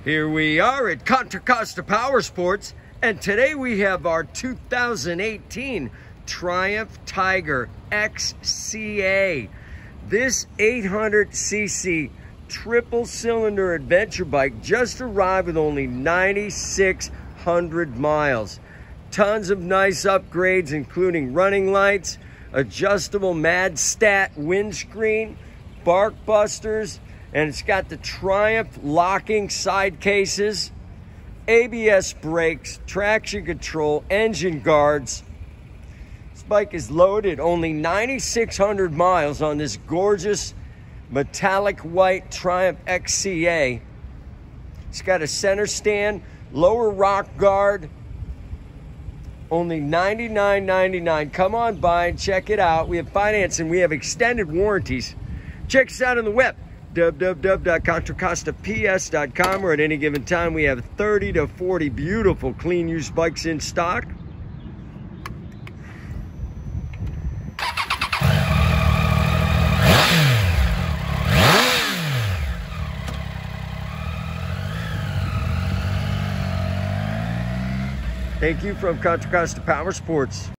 Here we are at Contra Costa Powersports, and today we have our 2018 Triumph Tiger XCA. This 800cc triple cylinder adventure bike just arrived with only 9,600 miles. Tons of nice upgrades, including running lights, adjustable Mad Stat windscreen, bark busters, and it's got the Triumph locking side cases, ABS brakes, traction control, engine guards. This bike is loaded, only 9,600 miles on this gorgeous metallic white Triumph XCA. It's got a center stand, lower rock guard, only $99.99. Come on by and check it out. We have financing, we have extended warranties. Check us out on the web, www.contracostaps.com, where at any given time we have 30 to 40 beautiful clean used bikes in stock. Thank you from Contra Costa Powersports.